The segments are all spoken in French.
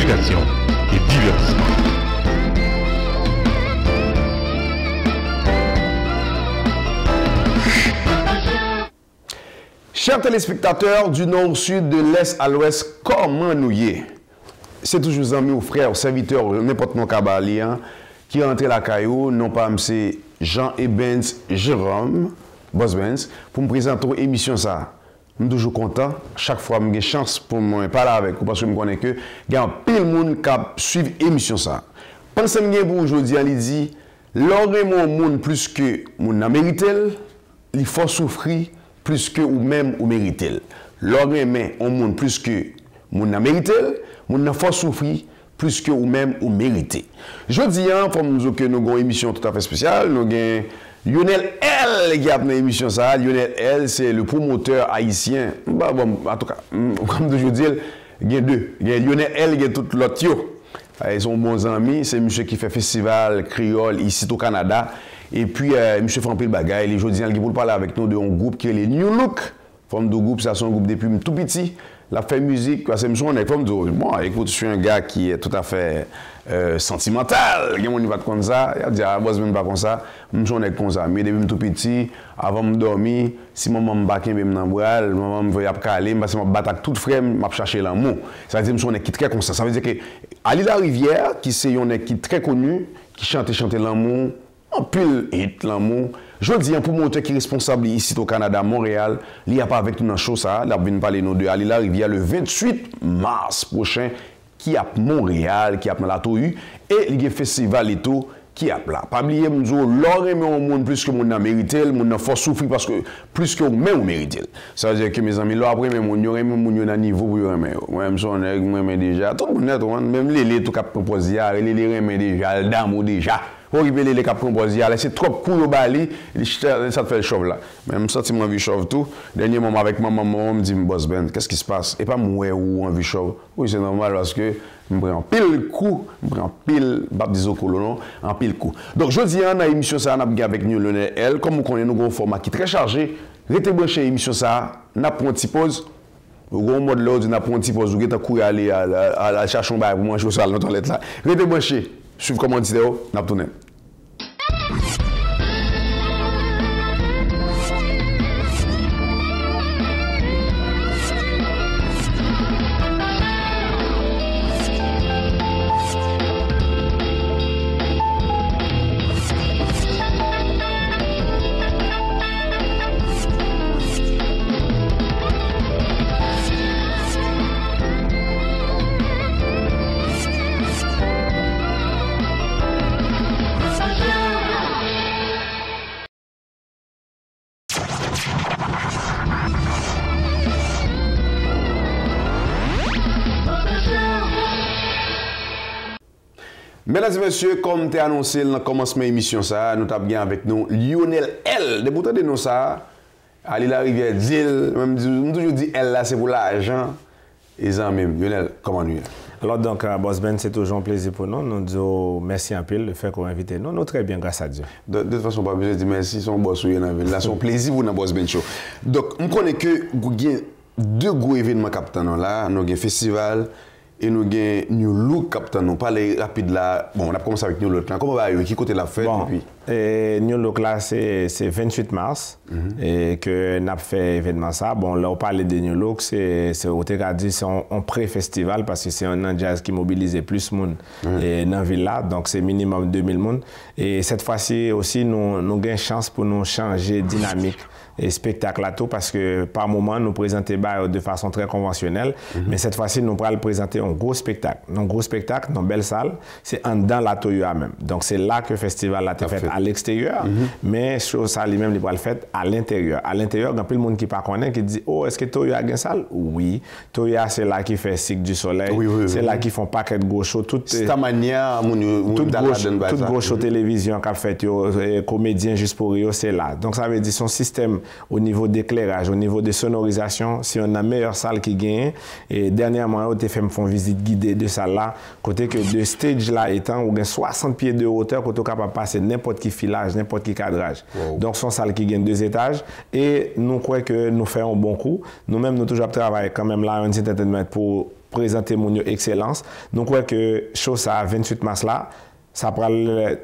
éducation et divertissement. Chers téléspectateurs du nord au sud, de l'est à l'ouest, comment nous y est? C'est toujours amis ou frères, serviteurs, n'importe mon cabalien, qui rentre la caillou, non pas M. Jean Ebens Jérôme, Boss Benz, pour me présenter l'émission ça. Je suis toujours content. Chaque fois, j'ai une chance pour me parler avec vous parce que je connais que il y a pile de monde qui suit l'émission ça. Pensez que pour aujourd'hui, il dit, l'aurait monde plus que mon a mérité, il faut souffrir plus que ou même ou mérité. L'aurait on monde plus que mon a mérité, mon a faut souffrir plus que ou même ou mérité. Je dis, pour nous dire que nous avons une émission tout à fait spéciale, nous avons Lionel L qui a une émission ça. Lionel L, c'est le promoteur haïtien. Bah, bon, en tout cas, comme je dis, il y a deux. Il y a Lionel L, il y a tout l'autre. Ils sont bons amis. C'est monsieur qui fait festival créole ici au Canada. Et puis, monsieur Frampil Bagay, les jeudis, il va parler avec nous d'un groupe qui est les New Look. Forme de groupe, ça c'est un groupe depuis tout petit. La fait musique, c'est monsieur, on est comme moi, écoute, je suis un gars qui est tout à fait sentimental. Il y a mon niveau comme ça, il a dit, ah, boss, même pas comme ça. Monsieur, on est comme ça. Mais depuis tout petit, avant de dormir, si maman me bat, même dans le bras, maman me veut caler, parce que je me bats avec tout frère, je chercher l'amour. Ça veut dire, monsieur, on est qui très comme ça. Ça veut dire que Ali La Rivière, qui c'est un qui très connu, qui chante l'amour, en pile hit l'amour. Je dis pour montrer qui est responsable ici au Canada, Montréal, il n'y a pas avec nous dans chose ça, là vient parler nous de Ali La Rivière le 28 mars prochain qui a Montréal, qui a dans la Tohu et il y a festival et tout qui a là. Pas oublier me dire l'or aimé au monde plus que mon a mérité, mon a fort souffrir parce que plus que même mérité. Ça veut dire que mes amis là après même mon aurait même mon à niveau pour aimer. Moi même son moi déjà tout le monde même les tout cap proposer les remet déjà dame déjà. Pour révéler les cap proposés, c'est trop cool au Bali, ça te fait le chauve là. Même ça, tu m'as vu chauve tout. Dernier moment avec ma maman, me dit, boss Ben, qu'est-ce qui se passe? Et pas moi ou envie chauve. Oui, c'est normal parce que je prends pile coup, je prends pile baptiso colonon, en pile coup. Donc, je dis, on a émission ça, on a avec nous, Lionel L. Comme vous connaissez, nous avons un format qui est très chargé. Restez branchés l'émission ça, on a pris un petit pause. Au gros mode là, on a pris un petit pause, vous avez courir aller à chercher un bail pour manger au sol dans la toilette là. Restez branchés. Suivez comment on dit, on a tourné. Mesdames et messieurs, comme tu as annoncé dans le commencement de l'émission, nous avons bien avec nous Lionel L. De bout de nous ça, Ali La Rivière dit, même toujours dit L là, c'est pour l'argent. Et ça même, Lionel, comment nous? Alors donc, Boss Ben, c'est toujours un plaisir pour nous. Nous disons merci un peu le fait qu'on invite nous. Nous très bien, grâce à Dieu. De toute façon, pas besoin de dire merci, son boss ou là, c'est un plaisir pour nous, Boss Ben Show. Donc, on connaît que il y a deux gros événements capitaine là, nous avons un festival. Et nous avons New Look, capitaine. Nous parlons rapide là. Bon, on a commencé avec New Look là. Comment va y qui côté la fête? Bon, New Look là, c'est 28 mars et que nous avons fait événement ça. Bon, là, on parle de New Look, c'est un pré-festival parce que c'est un jazz qui mobilise plus de monde dans la ville là. Donc, c'est minimum 2000 monde. Et cette fois-ci aussi, nous avons une chance pour nous changer de dynamique. Et spectacle à tout parce que par moment nous présenter de façon très conventionnelle mais cette fois-ci nous allons présenter un gros spectacle dans une belle salle c'est en dedans la Toyoa même donc c'est là que le festival a été fait à l'extérieur mais chose ça lui-même il va le faire à l'intérieur il y a plein de monde qui pas connaît qui dit oh est-ce que Toyoa a une salle oui Toyoa c'est là qui fait Cycle du Soleil c'est là qui font paquet de gros shows toute manière toute gros show télévision qu'a fait comédien juste pour eux c'est là donc ça veut dire son système au niveau d'éclairage, au niveau de sonorisation, si on a meilleure salle qui gagne. Et dernièrement, on fait une visite guidée de salle là, côté que de stage là étant, on a 60 pieds de hauteur, côté capable de passer n'importe qui filage, n'importe qui cadrage. Wow. Donc, son salle qui gagne 2 étages. Et nous croyons que nous faisons un bon coup. Nous-mêmes, nous toujours travaillons quand même là, un entertainment pour présenter mon excellence. Donc, ouais, que show ça 28 mars là, ça prend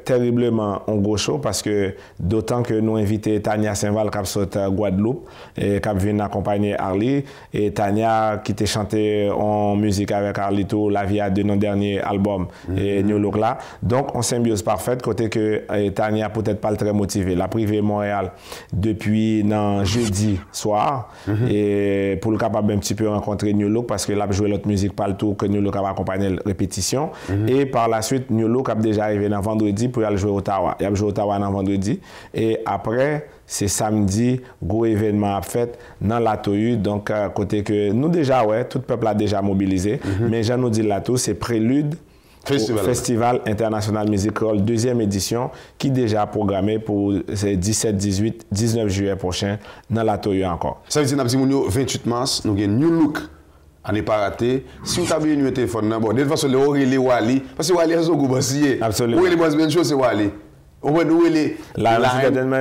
terriblement un gros show parce que d'autant que nous invitons Tania Saint-Val qui saute Guadeloupe et qui vient accompagner Arlie. Et Tania qui t'a chanté en musique avec Arlie tout la vie de nos derniers albums et New Look là. Donc, on symbiose parfaite côté que Tania peut-être pas très motivée. La privée Montréal depuis jeudi soir et pour le capable un petit peu rencontrer New Look parce que là jouer l'autre musique pas le tout que New Look a accompagné la répétition et par la suite New Look a déjà arrivé dans vendredi pour aller jouer à Ottawa. Il a joué à Ottawa dans vendredi et après c'est samedi gros événement à fait dans la Tohu donc côté que nous déjà ouais tout le peuple a déjà mobilisé mais j'en nous dis là tout c'est prélude Festival International Music Hall, deuxième édition, qui est déjà programmé pour 17, 18, 19 juillet prochain dans la Toyo encore. Ça veut dire que nous avons 28 mars, nous avons New Look. On n'est pas raté. Si vous avez un téléphone, bon, de toute façon, les Wally, parce que Wally est un gros bossier. Absolument. Où est les bonnes choses, c'est Wally. Où est les. La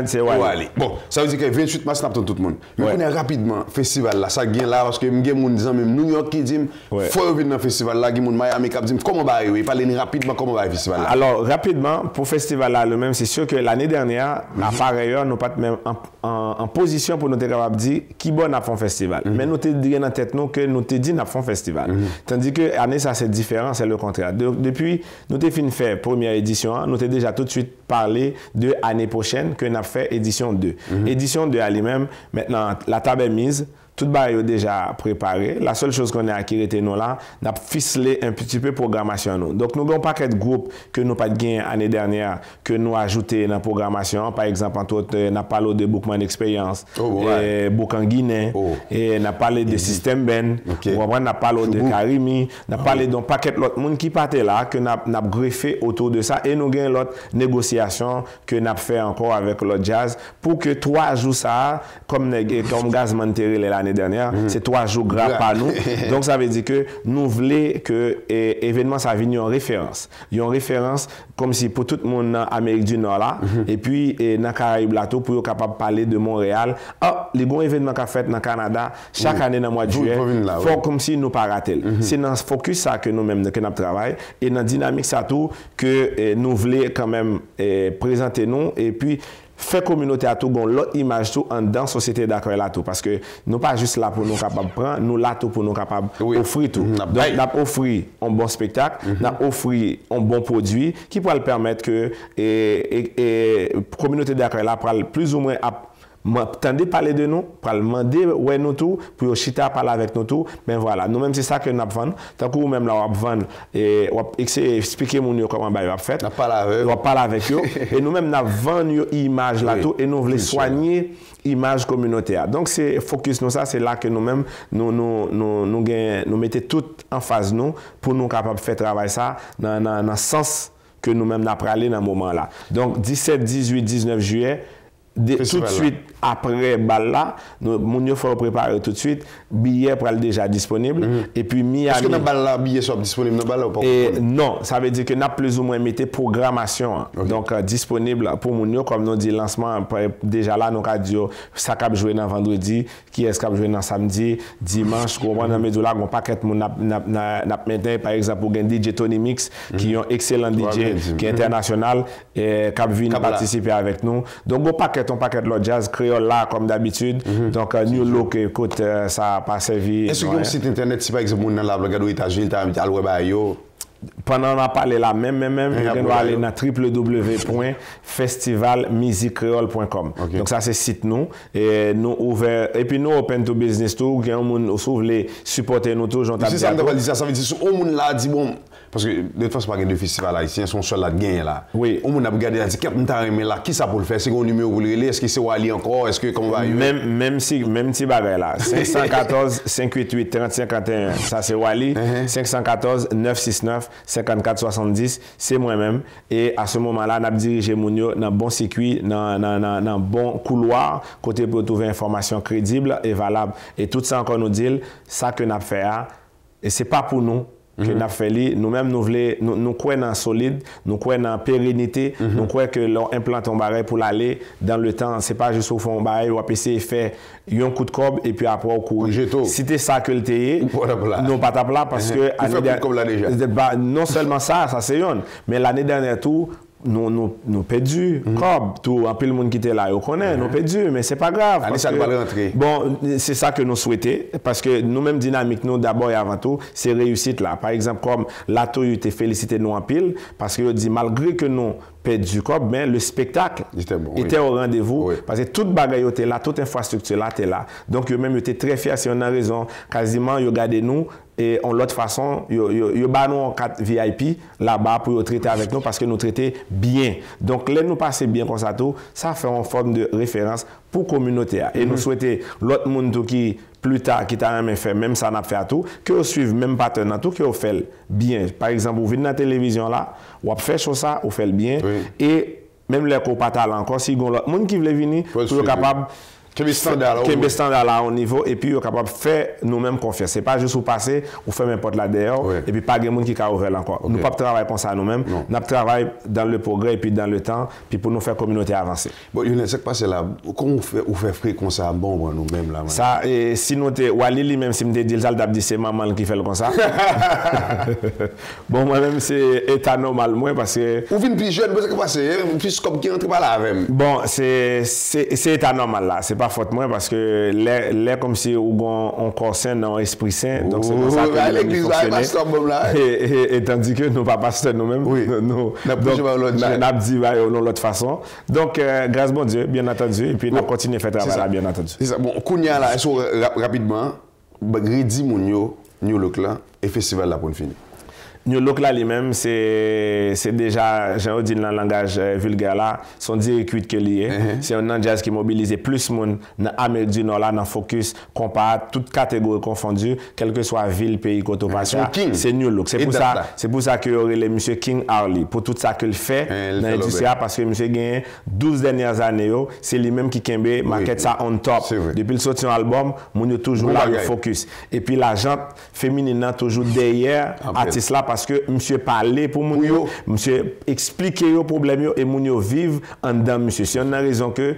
c'est Wally. Bon, ça veut dire que 28 mars, nous avons tout le monde. Mais on est rapidement, festival là, ça gagne là, parce que nous avons des gens, même New York qui disent, il faut venir dans le festival là, nous avons Miami qui disent, comment on va arriver? Parlez rapidement comment on va arriver au festival là. Alors, rapidement, pour le festival là, le même, c'est sûr que l'année dernière, à par ailleurs, nous pas même en position pour nous être capable de dire qui bon a fait un festival. Mais nous te dit dans tête nous que nous te dit n'a fait un festival. Tandis que l'année ça c'est différent, c'est le contraire. Depuis nous te fin fait première édition, nous te déjà tout de suite parlé de l'année prochaine que nous avons fait édition 2. Édition 2 à lui-même, maintenant la table est mise. Tout le baril est déjà préparé. La seule chose qu'on a acquis nous là, on a ficelé un petit peu programmation nous. Donc nous avons un paquet de groupes que nous pas gagné l'année dernière que nous ajouté dans la programmation. Par exemple, entre autres, on a parlé de Bookman Experience, Book en Guinée, et on a parlé de System Ben, on a parlé de Karimi, on a parlé d'un paquet d'autres monde qui partait là que nous avons greffé autour de ça et nous avons l'autre négociation que nous avons fait encore avec l'autre jazz pour que 3 jours ça comme Gazman Terrell l'année dernière, c'est 3 jours gras par nous. Donc, ça veut dire que nous voulons que l'événement, ça vienne en référence. Une référence comme si pour tout le monde en Amérique du Nord là, et puis dans les Caraïbes là, pour être capable de parler de Montréal. Ah, les bons événements qu'on fait dans le Canada, chaque année dans le mois de juillet, il faut comme si nous ne pas rater. C'est dans ce focus ça que nous-mêmes nous travaillons et dans la dynamique ça tout que nous voulons quand même présenter nous et puis faire communauté à tout gon l'autre image tout en dans société d'accueil là tout parce que nous pas juste là pour nous capable prendre nous là tout pour nous capable offrir tout donc n'a offrir un bon spectacle n'a offrir un bon produit qui pourra le permettre que communauté d'accueil là prend plus ou moins tendez parler de nous, pour demander où est nous tout, pour chita parler avec nous tout, ben voilà, nous-mêmes c'est ça que nous avons. Tant que nous-mêmes là, on vend et on expliquer comment on fait. On parle avec eux et nous-mêmes nous vendons une image là tout et nous voulons soigner l'image communautaire. Donc c'est focus nous ça, c'est là que nous-mêmes nous mettons tout en phase nous pour nous capables de faire travail ça dans le sens que nous-mêmes nous parlé dans ce moment là. Donc 17, 18, 19 juillet tout de suite après là, nous faut préparer tout de suite billets pour être déjà disponible et puis Miami. Est-ce que dans balle là billets sont disponibles dans balle ou pas? Non, ça veut dire que n'a plus ou moins mis programmation donc disponible pour nous comme nous dit lancement déjà là nous dit ça cap jouer dans vendredi, qui est-ce cap jouer dans samedi, dimanche, comprendre dans medio là on paquet mon n'a maintenant par exemple pour DJ Tony Mix qui est un excellent DJ qui est international et cap vient participer avec nous. Donc on paquet de jazz créole là comme d'habitude. Donc New Look écoute ça a pas servi. Est-ce que un site internet si par exemple on la regarde aux États-Unis tu as le web ayo pendant on a parlé là même on doit aller dans www.festivalmusicreole.com. Donc ça c'est site nous et nous ouvert et puis nous open to business tout qui on s'ouvre les supporter nous toujours ça veut dire au monde là dit bon parce que de toute façon pas de festival haïtien sont seul là gain là. Oui. Au monde a regardé là dit là qui ça pour le faire c'est un numéro pour le relais est-ce que c'est Wally encore est-ce que comment va même si bagaille là 514 588 3051 ça c'est Wally 514 969 5470 c'est moi-même et à ce moment-là n'a dirigé Mounio dans bon circuit dans bon couloir côté pour trouver information crédible et valable et tout ça encore nous dit ça que n'a fait et c'est pas pour nous que nous fait nous-mêmes nous croyons en solide, nous croyons en pérennité, nous croyons que l'implant ton barré pour l'aller dans le temps, c'est pas juste au fond barré ou essayer de faire un coup de cob et puis après au coup. Si c'est ça que le TE, non pas ta plat parce que non seulement ça c'est un, mais l'année dernière tout nous perdu cob tout un peu le monde qui était là on connaît nous perdu mais c'est pas grave parce que, bon c'est ça que nous souhaitons parce que nous-mêmes dynamique nous d'abord et avant tout c'est réussite là par exemple comme la Toyota félicité nous en pile parce que dit malgré que nous perdu cob mais le spectacle était au rendez-vous parce que toute bagaille était là toute infrastructure là était là donc eux même étaient très fiers si on a raison quasiment ils regardaient nous et en l'autre façon ils bat nous en 4 VIP là-bas pour traiter avec nous parce que nous traiter bien donc là nous passer bien comme ça tout ça fait une forme de référence pour la communauté et nous souhaiter l'autre monde qui plus tard qui t'a même fait même ça n'a fait à tout que vous suivez même pattern tout que vous fait bien par exemple vous venez dans la télévision là ou fait chose ça vous fait bien et même les copains encore si l'autre monde qui veut venir pour être capable Quel standard là au niveau et puis on est capable de faire nous-mêmes confiance. C'est pas juste au passer ou faire n'importe là dehors et puis pas de monde qui a ouvert encore. Nous pas travailler comme ça nous-mêmes. Nous travaillons dans le progrès et puis dans le temps puis pour nous faire communauté avancer. Bon, il y a ce qui passe là. Comment on fait frère comme ça bon pour nous-mêmes là. Ça et si nous te Wali même si me dit ça dit c'est maman qui fait le comme ça. Bon moi-même c'est état normal moi parce que ou vinn plus jeune parce que passe plus comme qui entre pas là avec. Bon, c'est état normal là. C'est pas faute moi parce que l'air comme si on corps sain dans esprit sain donc c'est pour ça que l'église là et tandis que nous pas pasteur nous-mêmes nous n'a dit l'autre façon donc grâce bon Dieu bien entendu et puis nous continuer faire travail là bien entendu c'est ça bon Kounia là rapidement Gredi Mounio New Look là et festival là pour finir. New Look là lui-même c'est déjà j'ai dit dans le langage vulgaire là son circuit que lié c'est un jazz qui mobilise plus monde dans Amérique du Nord là dans focus comparé toutes catégories confondues quelle que soit ville pays côté passion c'est New Look c'est pour ça que les monsieur King Harley pour tout ça qu'il fait dans l'industrie parce que monsieur gagne 12 dernières années c'est lui-même qui kembe market ça on top depuis le sorti un album mon toujours là le focus et puis la gente féminine toujours derrière artiste là parce que monsieur parlait pour Mounio, monsieur expliquer les problèmes et Mounio vivre en dedans monsieur. C'est une raison que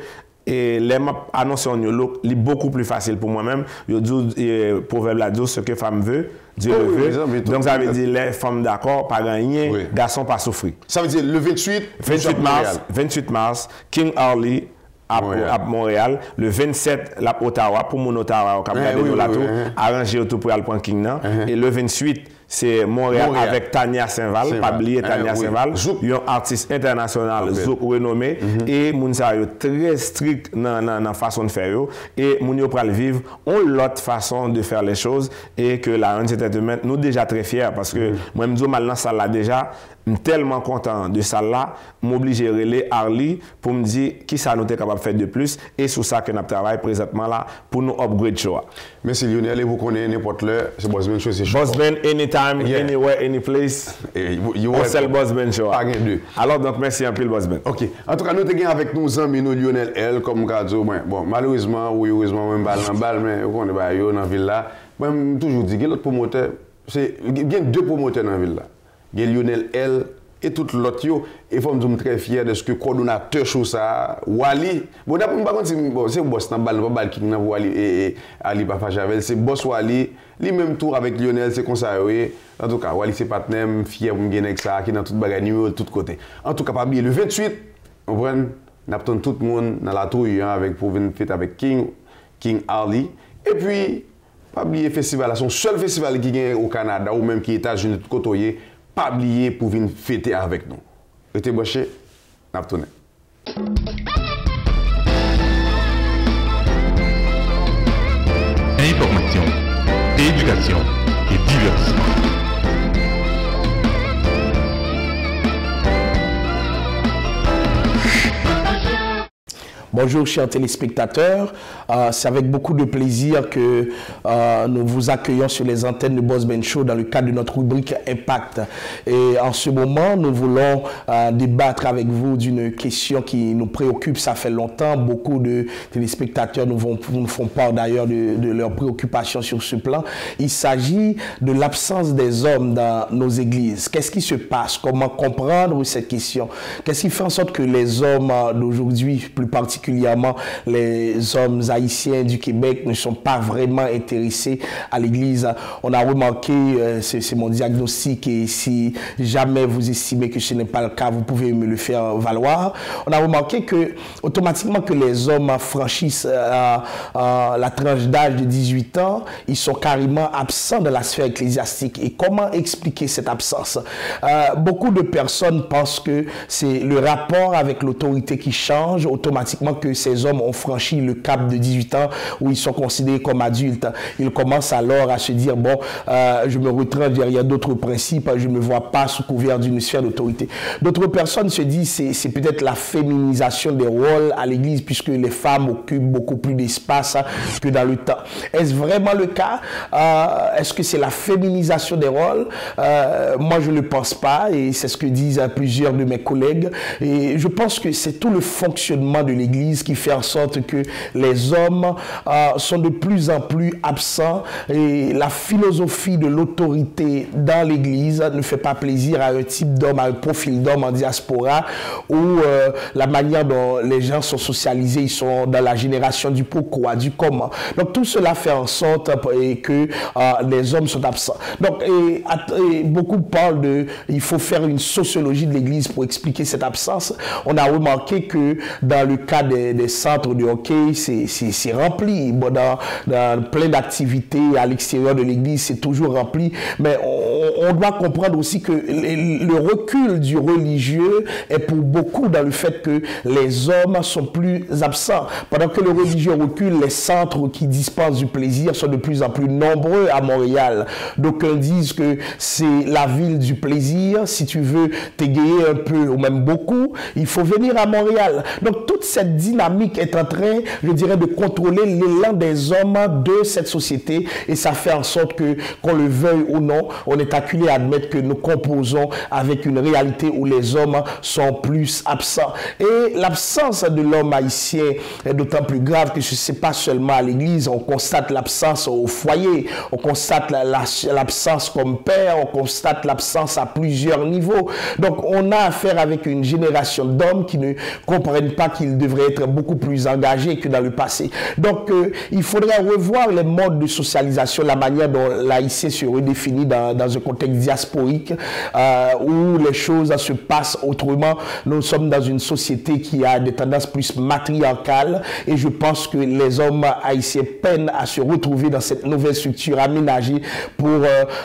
et les annonces en Look est beaucoup plus facile pour moi-même. Je dis proverbe là dit ce que femme veut, Dieu le veut. Donc ça veut dire les femmes d'accord pas gagner, garçon pas souffrir. Ça veut dire le 28 mars, King Harley à Montréal, le 27 la Ottawa pour mon Ottawa au Cap arrangé tout pour aller prendre King et le 28 c'est Montréal avec Tania Saint-Val, pas oublier Tania Saint-Val, un artiste international, Zouk renommé, et Mounsa yo très strict dans la façon de faire et Mounio pral vivre une autre façon de faire les choses et que la Entertainment nous déjà très fiers parce que moi me dis mal dans ça là déjà tellement content de ça là m'obliger relais Harley pour me dire qui ça nous est capable de faire de plus et sur ça que nous travaillons présentement là pour nous upgrade show. Merci Lionel et vous connaissez n'importe l'heure c'est Bossman Show c'est Bossman anytime anywhere any place on sell Bossman Show. Alors donc merci un peu le Bossman. OK. En tout cas nous avons avec nous amis nous Lionel L comme cadeau bon malheureusement ou heureusement même balle mais on connaît pas yo dans ville là moi toujours dit que l'autre promoteur c'est il y a deux promoteurs dans ville là. Lionel L et tout l'autre et faut me très fier de ce que coordonnateur show ça Wally bon par contre c'est boss dans balle qui dans Wally et Ali Papa Javel c'est boss Wally lui même tour avec Lionel c'est comme ça en tout cas Wally c'est partenaire fier pour me gagner avec ça qui dans toute bagarre numéro de tous côtés en tout cas pas oublier le 28 on prend n'attend tout le monde dans la trouille avec pour venir fête avec King Harley et puis pas oublier festival son seul festival qui gagne au Canada ou même qui est États-Unis tout côté pas oublier pour venir fêter avec nous. Restez branchés, n'a pas tourné. Information, éducation et divertissement. Bonjour chers téléspectateurs, c'est avec beaucoup de plaisir que nous vous accueillons sur les antennes de Boss Ben Show dans le cadre de notre rubrique Impact. Et en ce moment, nous voulons débattre avec vous d'une question qui nous préoccupe, ça fait longtemps. Beaucoup de téléspectateurs nous font part d'ailleurs de leurs préoccupations sur ce plan. Il s'agit de l'absence des hommes dans nos églises. Qu'est-ce qui se passe? Comment comprendre cette question? Qu'est-ce qui fait en sorte que les hommes d'aujourd'hui, plus particulièrement les hommes haïtiens du Québec, ne sont pas vraiment intéressés à l'église? On a remarqué, c'est mon diagnostic, et si jamais vous estimez que ce n'est pas le cas, vous pouvez me le faire valoir. On a remarqué que automatiquement que les hommes franchissent la tranche d'âge de 18 ans, ils sont carrément absents de la sphère ecclésiastique. Et comment expliquer cette absence? Beaucoup de personnes pensent que c'est le rapport avec l'autorité qui change automatiquement, que ces hommes ont franchi le cap de 18 ans où ils sont considérés comme adultes. Ils commencent alors à se dire, bon, je me retranche derrière d'autres principes, je ne me vois pas sous couvert d'une sphère d'autorité. D'autres personnes se disent, c'est peut-être la féminisation des rôles à l'église, puisque les femmes occupent beaucoup plus d'espace que dans le temps. Est-ce vraiment le cas? Est-ce que c'est la féminisation des rôles? Moi, je ne le pense pas, et c'est ce que disent plusieurs de mes collègues. Et je pense que c'est tout le fonctionnement de l'église qui fait en sorte que les hommes sont de plus en plus absents, et la philosophie de l'autorité dans l'église ne fait pas plaisir à un type d'homme, à un profil d'homme en diaspora, où la manière dont les gens sont socialisés, ils sont dans la génération du pourquoi, du comment. Donc tout cela fait en sorte que les hommes sont absents. Donc beaucoup parlent de, il faut faire une sociologie de l'église pour expliquer cette absence. On a remarqué que dans le cas des centres de hockey, c'est rempli. Bon, dans plein d'activités à l'extérieur de l'église, c'est toujours rempli. Mais on doit comprendre aussi que le recul du religieux est pour beaucoup dans le fait que les hommes sont plus absents. Pendant que le religieux recule, les centres qui dispensent du plaisir sont de plus en plus nombreux à Montréal. D'aucuns disent que c'est la ville du plaisir. Si tu veux t'égayer un peu ou même beaucoup, il faut venir à Montréal. Donc toute cette dynamique est en train, je dirais, de contrôler l'élan des hommes de cette société, et ça fait en sorte que, qu'on le veuille ou non, on est acculé à admettre que nous composons avec une réalité où les hommes sont plus absents. Et l'absence de l'homme haïtien est d'autant plus grave que ce n'est pas seulement à l'église. On constate l'absence au foyer, on constate l'absence comme père, on constate l'absence à plusieurs niveaux. Donc on a affaire avec une génération d'hommes qui ne comprennent pas qu'ils devraient être beaucoup plus engagés que dans le passé. Donc il faudrait revoir les modes de socialisation, la manière dont l'haïtien se redéfinit dans un contexte diasporique où les choses se passent autrement. Nous sommes dans une société qui a des tendances plus matriarcales, et je pense que les hommes haïtiens peinent à se retrouver dans cette nouvelle structure aménagée pour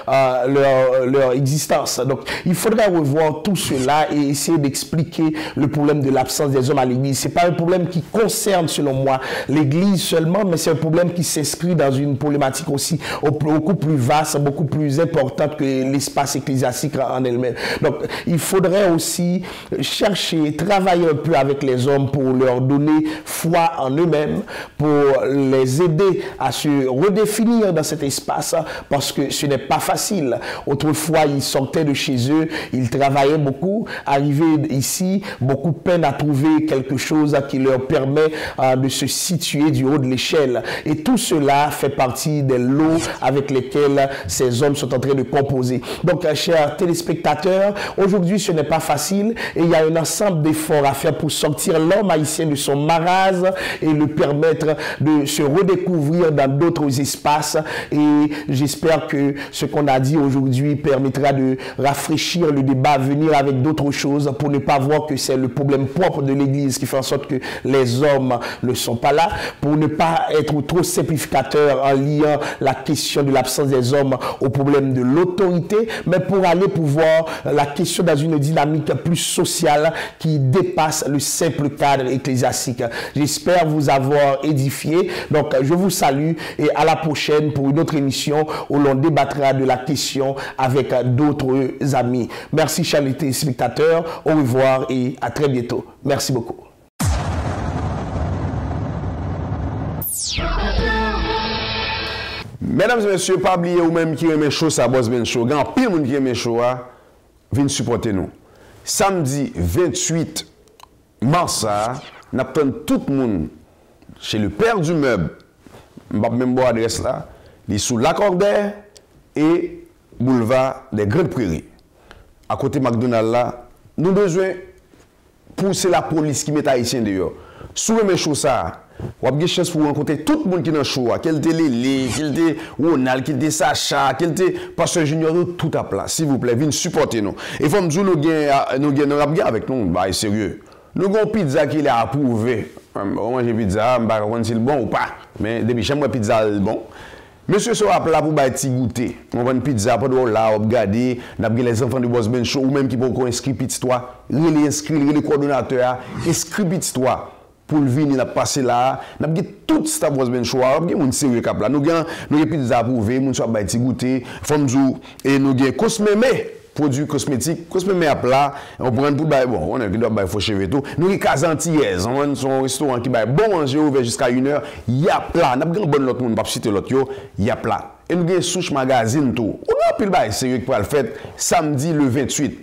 leur existence. Donc il faudrait revoir tout cela et essayer d'expliquer le problème de l'absence des hommes à l'église. Ce n'est pas un problème qui concerne, selon moi, l'église seulement, mais c'est un problème qui s'inscrit dans une problématique aussi beaucoup plus vaste, beaucoup plus importante que l'espace ecclésiastique en elle-même. Donc il faudrait aussi chercher, travailler un peu avec les hommes pour leur donner foi en eux-mêmes, pour les aider à se redéfinir dans cet espace, parce que ce n'est pas facile. Autrefois, ils sortaient de chez eux, ils travaillaient beaucoup, arrivés ici, beaucoup peinent à trouver quelque chose qui leur permet de se situer du haut de l'échelle. Et tout cela fait partie des lots avec lesquels ces hommes sont en train de composer. Donc, chers téléspectateurs, aujourd'hui, ce n'est pas facile, et il y a un ensemble d'efforts à faire pour sortir l'homme haïtien de son marasme et le permettre de se redécouvrir dans d'autres espaces. Et j'espère que ce qu'on a dit aujourd'hui permettra de rafraîchir le débat, venir avec d'autres choses pour ne pas voir que c'est le problème propre de l'Église qui fait en sorte que les hommes ne sont pas là, pour ne pas être trop simplificateur en liant la question de l'absence des hommes au problème de l'autorité, mais pour aller voir la question dans une dynamique plus sociale qui dépasse le simple cadre ecclésiastique. J'espère vous avoir édifié. Donc, je vous salue et à la prochaine pour une autre émission où l'on débattra de la question avec d'autres amis. Merci, chers téléspectateurs. Au revoir et à très bientôt. Merci beaucoup. Mesdames et messieurs, pas oublier ou même qui aime chaud ça Boss Ben Show. Grand pile monde qui aime chaud viens supporter nous. Samedi 28 mars nous attendons tout le monde chez le père du meuble. Je vais même voir l'adresse là, il est sous Lacordaire et boulevard des Grandes Prairies. À côté McDonald's là, nous avons besoin pousser la police qui met haïtien dehors. Sous le show ça, vous avez une chance pour rencontrer tout le monde qui est dans le show. Quel était Lélé, quel était Ronald, quel était Sacha, quel était Pasteur Junior, tout à plat. S'il vous plaît, venez supporter nous. Et faut me dire, nous avons avec nous, bah, sérieux. Nous avons une pizza qui est approuvée. On mange pizza, je ne sais pas si c'est bon ou pas. Mais depuis que j'aime pizza, c'est bon. Monsieur sera là pour un petit goûter. On va une pizza, pas de là, on regarde, on a les enfants du Boss Ben Show, ou même qui peuvent inscrire petit toi, les inscrire, les coordonnateurs, inscrire petit toi. Pour le venir, passer là, nous avons tout ce Boss Ben Show, nous avons une série cap là. Nous avons pizza approuvée, nous avons un petit goûter, et nous avons Cosmémé. Produits cosmétiques, Cosmémé à plat, on prend pour bon, on a qui doit faux cheveux tout. Nous avons Casantillaise, on a son restaurant qui bon manger ouvert jusqu'à 1h, il y a plat, n'a pas bon l'autre monde pas citer l'autre yo, il y a plat. Et nous avons Souche Magazine tout. On a pile bail sérieux pour le faire samedi le 28.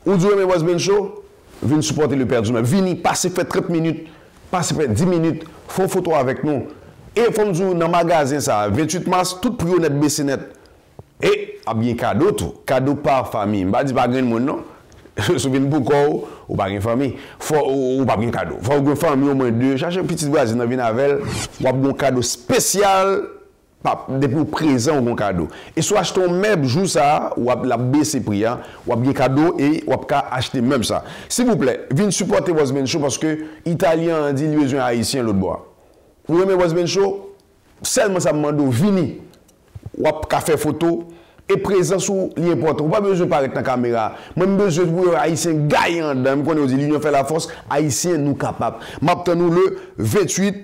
Ou du même Boss Ben Show, venez supporter le père du meuble. Venez passer fait 30 minutes, passer fait 10 minutes, font photo avec nous. Et faut nous dire dans le magasin ça, 28 mars, tout prix honnête baissé net. Et a bien cadeau tout, cadeau par famille. Je ne dis pas grand monde non. Je me souviens pourquoi ou pas une famille, ou pas un cadeau. Faut une famille au moins deux. Chercher un petit voisin dans Vinavel, ou un cadeau spécial depuis présent ou un cadeau. Et soit acheter un meuble jour ça ou la baisser prix ou un cadeau et ou acheter même ça. S'il vous plaît, venez supporter Boss Ben Show parce que italien dit lui besoin haïtien l'autre bois. Vous aimez Boss Ben Show? Seulement ça me demande venez. Ou à faire photo et présent sur l'important. Pas besoin de parler dans la caméra. Moi, j'ai besoin de haïtien gagnant. Même quand on dit l'union fait la force, haïtien nous capable. Maintenant, nous le 28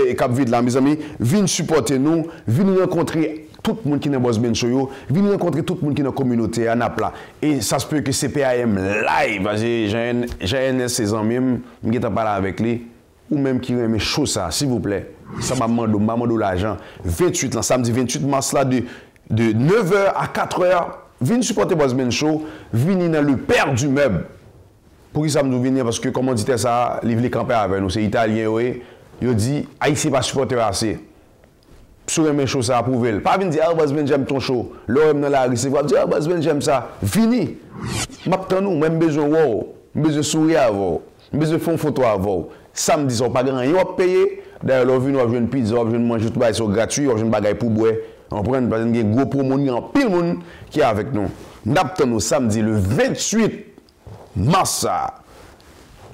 et Cap Vide là, mes amis, venez supporter nous, venez rencontrer tout le monde qui est dans Boss Ben Show, venez rencontrer tout le monde qui est dans la communauté à Napla. Et ça se peut que CPAM live, j'ai un ses amis, je vais parler avec lui, ou même qui aime chaud ça, s'il vous plaît. Ça m'a demandé l'argent. 28 là, samedi 28 mars là, de 9h à 4h, venez supporter Boss Ben Show, venez dans le père du meuble. Pour qui ça me venir? Parce que, comme on dit ça, les campés avec nous, c'est italien, oui. Il dit, Haïti va supporter assez. Sur mes choses, ça approuve. Pas venir dire, ah, Boss Ben, j'aime ton show. L'homme dans la rue, c'est quoi? Dire, ah, Boss Ben, j'aime ça. Venez. Maintenant, nous, même besoin de wow, besoin de sourire à vous, besoin de faire une photo à vous. Samedi, ça pas grand rien à payer. D'ailleurs, là, on va jouer une pizza, on va manger tout ça, c'est gratuit, on va jouer une bagaille pour boire. On prend une gros promo, il y a pile de monde qui est avec nous. Nous attendons samedi, le 28 mars.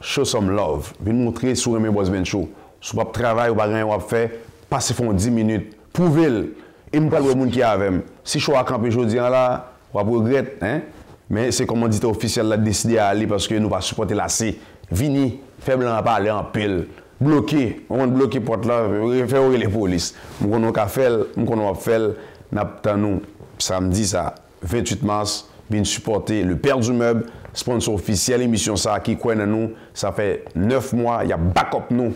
Show some love. Venez montrer sur mes Boss Ben Show. Si vous ne travaillez ou pas rien à faire, passez 10 minutes. Prouvez-le. Et nous parlons de monde qui est avec nous. Si je suis à camper aujourd'hui, là, on va regretter. Hein? Mais c'est comme on dit officiel, a décidé à aller parce que nous ne pas supporter la C. Vini, faible à parler en pile. Bloqué, on va bloquer porte là, faire les polices. Nous avons fait, nous samedi ça, 28 mars, venez supporter le père du meuble, sponsor officiel émission ça qui croit dans nous, ça fait 9 mois, il y a backup nous,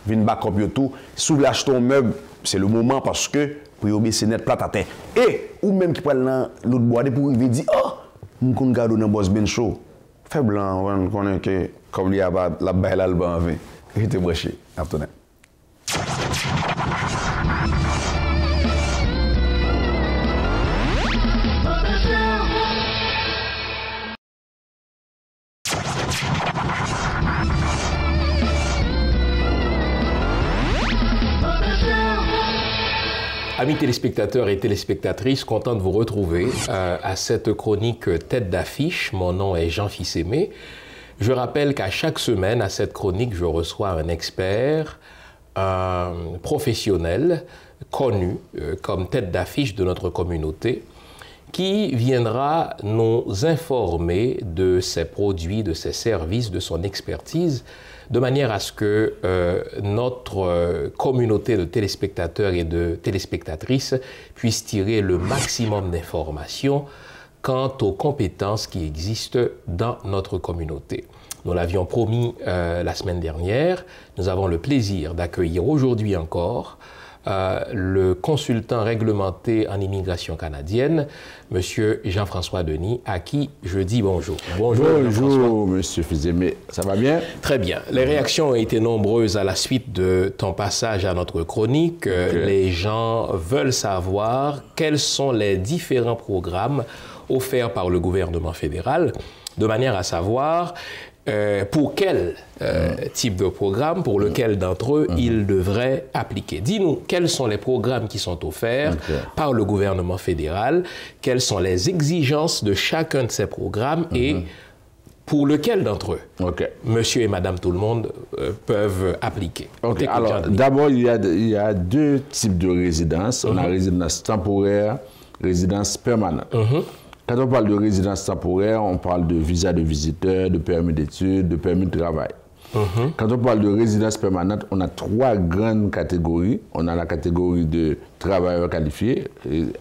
venez backup yo tout, sous l'acheter un meuble, c'est le moment parce que pour y baisser net plat à terre. Et ou même qui prend l'autre bois pour il dit oh, nous qu'on garde dans Boss Ben Show. Fait blanc, on connaît que comme il y a la belle album avec. Restez branchés. À tout à l'heure. Amis téléspectateurs et téléspectatrices, content de vous retrouver à cette chronique Tête d'affiche. Mon nom est Jean Fils-Aimé. Je rappelle qu'à chaque semaine, à cette chronique, je reçois un expert, un professionnel connu comme tête d'affiche de notre communauté, qui viendra nous informer de ses produits, de ses services, de son expertise, de manière à ce que notre communauté de téléspectateurs et de téléspectatrices puisse tirer le maximum d'informations quant aux compétences qui existent dans notre communauté. Nous l'avions promis la semaine dernière. Nous avons le plaisir d'accueillir aujourd'hui encore le consultant réglementé en immigration canadienne, M. Jean-François Denis, à qui je dis bonjour. Bonjour, M. Fizemé. Ça va bien? Très bien. Les réactions ont été nombreuses à la suite de ton passage à notre chronique. Les gens veulent savoir quels sont les différents programmes offerts par le gouvernement fédéral, de manière à savoir pour quel type de programme, pour lequel d'entre eux ils devraient appliquer. Dis-nous, quels sont les programmes qui sont offerts par le gouvernement fédéral, quelles sont les exigences de chacun de ces programmes et pour lequel d'entre eux, monsieur et madame tout le monde peuvent appliquer. Alors, d'abord, il y a deux types de résidences. On a résidence temporaire, résidence permanente. Quand on parle de résidence temporaire, on parle de visa de visiteur, de permis d'études, de permis de travail. Quand on parle de résidence permanente, on a trois grandes catégories. On a la catégorie de travailleurs qualifiés,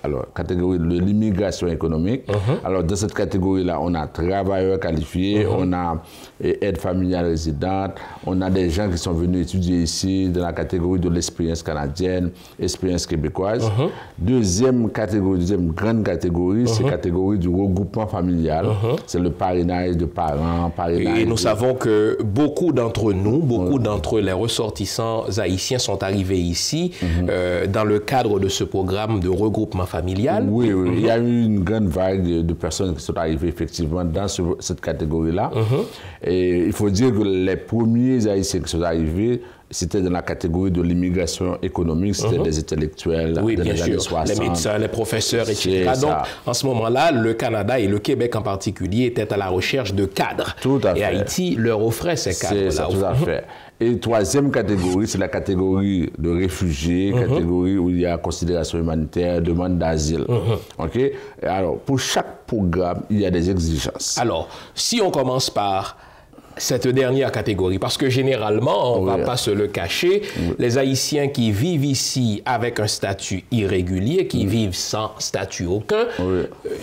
alors catégorie de l'immigration économique. Alors dans cette catégorie-là, on a travailleurs qualifiés, on a aide familiale résidente, on a des gens qui sont venus étudier ici dans la catégorie de l'expérience canadienne, expérience québécoise. Deuxième catégorie, deuxième grande catégorie, c'est la catégorie du regroupement familial. C'est le parrainage de parents, parrainage. Et nous savons que beaucoup d'entre nous, beaucoup d'entre les ressortissants haïtiens sont arrivés ici dans le cadre de ce programme de regroupement familial. Oui, il y a eu une grande vague de personnes qui sont arrivées effectivement dans cette catégorie-là. Et il faut dire que les premiers Haïtiens qui sont arrivés, c'était dans la catégorie de l'immigration économique, c'était des intellectuels oui, dans bien les sûr. années 60. Les médecins, les professeurs, etc. Donc, en ce moment-là, le Canada et le Québec en particulier étaient à la recherche de cadres. Tout à fait. Et Haïti leur offrait ces cadres-là. C'est ça, tout à fait. Et troisième catégorie, c'est la catégorie de réfugiés, catégorie où il y a considération humanitaire, demande d'asile. Alors, pour chaque programme, il y a des exigences. Alors, si on commence par cette dernière catégorie, parce que généralement, on ne va pas se le cacher, les Haïtiens qui vivent ici avec un statut irrégulier, qui vivent sans statut aucun,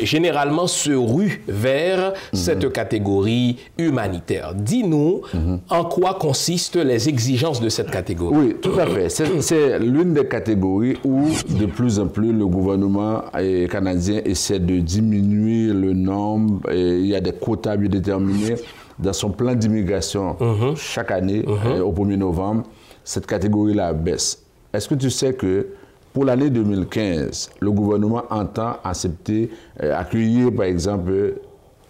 généralement se ruent vers cette catégorie humanitaire. Dis-nous en quoi consistent les exigences de cette catégorie. Oui, tout à fait. C'est l'une des catégories où, de plus en plus, le gouvernement canadien essaie de diminuer le nombre. Il y a des quotas bien déterminés. Dans son plan d'immigration, chaque année, au 1er novembre, cette catégorie-là baisse. Est-ce que tu sais que pour l'année 2015, le gouvernement entend accueillir, par exemple,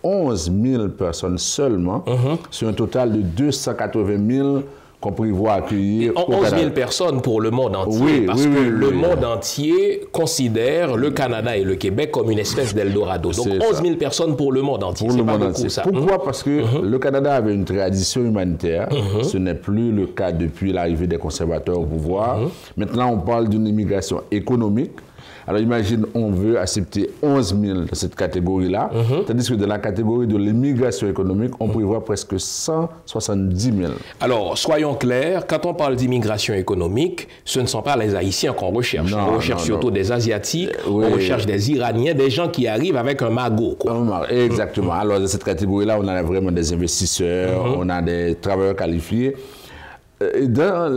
11 000 personnes seulement, sur un total de 280 000 qu'on prévoit accueillir. 11 000 personnes pour le monde entier, parce que le monde entier considère le Canada et le Québec comme une espèce d'Eldorado. Donc 11 000 personnes pour le monde entier, c'est pas beaucoup ça. Pourquoi? Parce que le Canada avait une tradition humanitaire, ce n'est plus le cas depuis l'arrivée des conservateurs au pouvoir. Maintenant, on parle d'une immigration économique. Alors imagine, on veut accepter 11 000 de cette catégorie-là, tandis que dans la catégorie de l'immigration économique, on prévoit presque 170 000. Alors, soyons clairs, quand on parle d'immigration économique, ce ne sont pas les Haïtiens qu'on recherche. On recherche surtout des Asiatiques, on recherche des Iraniens, des gens qui arrivent avec un magot. Exactement. Alors, dans cette catégorie-là, on a vraiment des investisseurs, on a des travailleurs qualifiés. Dans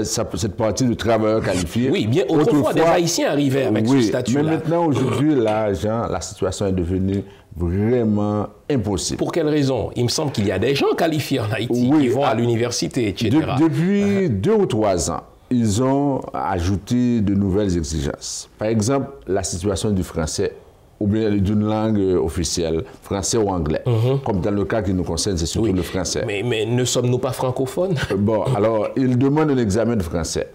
cette partie de travailleurs qualifiés... Oui, bien autrefois, des Haïtiens arrivaient avec ce statut-là. Mais maintenant, aujourd'hui, la situation est devenue vraiment impossible. Pour quelle raison? Il me semble qu'il y a des gens qualifiés en Haïti qui vont à l'université, etc. Depuis 2 ou 3 ans, ils ont ajouté de nouvelles exigences. Par exemple, la situation du français ou bien d'une langue officielle, français ou anglais. Comme dans le cas qui nous concerne, c'est surtout le français. Mais ne sommes-nous pas francophones? Bon, alors, ils demandent un examen de français.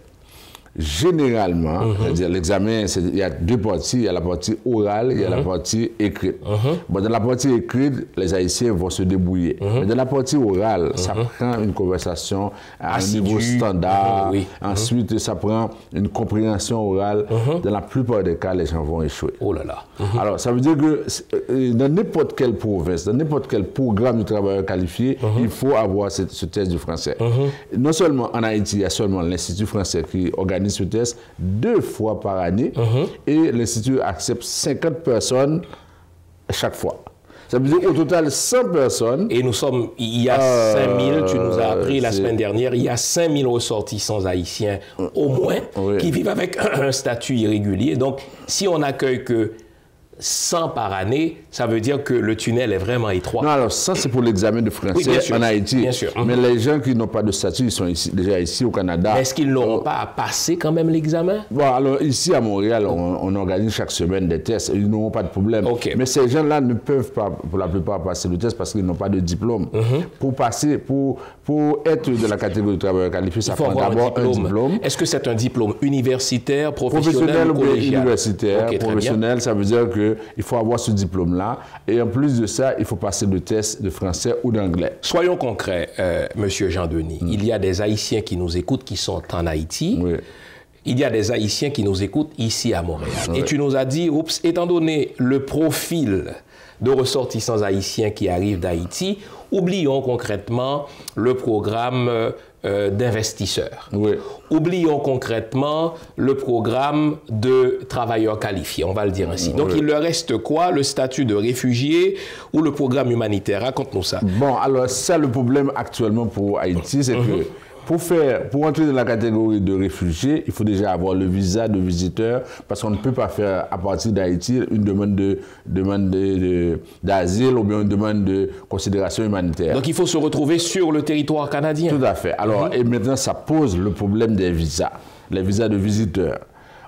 Généralement, c'est-à-dire l'examen, il y a 2 parties, il y a la partie orale et il y a la partie écrite. Bon, dans la partie écrite, les Haïtiens vont se débrouiller. Mais dans la partie orale, ça prend une conversation à un niveau standard. Ensuite, ça prend une compréhension orale. Dans la plupart des cas, les gens vont échouer. Oh là là. Alors, ça veut dire que dans n'importe quelle province, dans n'importe quel programme de travailleurs qualifiés, il faut avoir ce test du français. Non seulement en Haïti, il y a seulement l'Institut français qui organise ce test 2 fois par année et l'Institut accepte 50 personnes chaque fois. Ça veut dire au total 100 personnes. Et nous sommes, il y a 5000, tu nous as appris la semaine dernière, il y a 5000 ressortissants haïtiens au moins qui vivent avec un statut irrégulier. Donc, si on n'accueille que 100 par année, ça veut dire que le tunnel est vraiment étroit. Non, alors ça, c'est pour l'examen de français en Haïti. Bien sûr. Mais les gens qui n'ont pas de statut, ils sont déjà ici au Canada. Est-ce qu'ils n'auront pas à passer quand même l'examen? Bon, alors ici à Montréal, on organise chaque semaine des tests. Ils n'auront pas de problème. Mais ces gens-là ne peuvent pas, pour la plupart, passer le test parce qu'ils n'ont pas de diplôme. Pour passer, pour être de la catégorie de travailleurs qualifiés, ça prend d'abord un diplôme. Est-ce que c'est un diplôme universitaire, professionnel ou collégial? Universitaire, professionnel, ça veut dire qu'il faut avoir ce diplôme-là. Et en plus de ça, il faut passer le test de français ou d'anglais. Soyons concrets, Monsieur Jean-Denis. Il y a des Haïtiens qui nous écoutent qui sont en Haïti. Il y a des Haïtiens qui nous écoutent ici à Montréal. Et tu nous as dit, oups, étant donné le profil de ressortissants haïtiens qui arrivent d'Haïti, oublions concrètement le programme d'investisseurs. Oublions concrètement le programme de travailleurs qualifiés, on va le dire ainsi. Donc, il leur reste quoi? Le statut de réfugié ou le programme humanitaire? Raconte-nous ça. Bon, alors, ça, le problème actuellement pour Haïti, c'est que pour entrer dans la catégorie de réfugiés, il faut déjà avoir le visa de visiteur parce qu'on ne peut pas faire à partir d'Haïti une demande d'asile ou bien une demande de considération humanitaire. Donc il faut se retrouver sur le territoire canadien. Tout à fait. Alors, et maintenant, ça pose le problème des visas, les visas de visiteurs.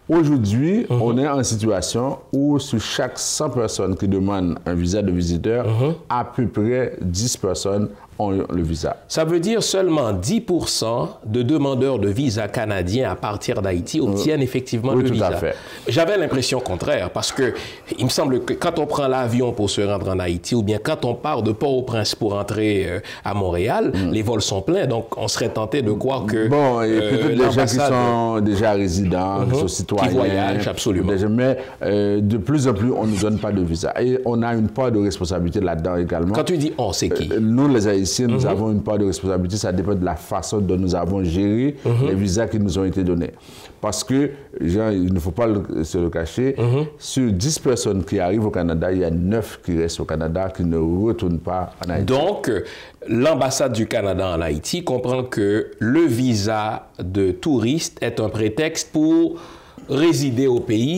Aujourd'hui, on est en situation où sur chaque 100 personnes qui demandent un visa de visiteur, à peu près 10 personnes ont le visa. Ça veut dire seulement 10% de demandeurs de visa canadiens à partir d'Haïti obtiennent effectivement le visa. Tout à fait. J'avais l'impression contraire parce que il me semble que quand on prend l'avion pour se rendre en Haïti ou bien quand on part de Port-au-Prince pour entrer à Montréal, les vols sont pleins, donc on serait tenté de croire que bon, et peut-être des gens qui sont déjà résidents, qui sont citoyens, qui voyagent, absolument. Mais de plus en plus, on ne nous donne pas de visa. Et on a une part de responsabilité là-dedans également. Quand tu dis on, c'est qui? Nous, les Haïtiens, nous avons une part de responsabilité. Ça dépend de la façon dont nous avons géré les visas qui nous ont été donnés. Parce que, genre, il ne faut pas se le cacher, sur 10 personnes qui arrivent au Canada, il y a 9 qui restent au Canada, qui ne retournent pas en Haïti. Donc, l'ambassade du Canada en Haïti comprend que le visa de touriste est un prétexte pour résider au pays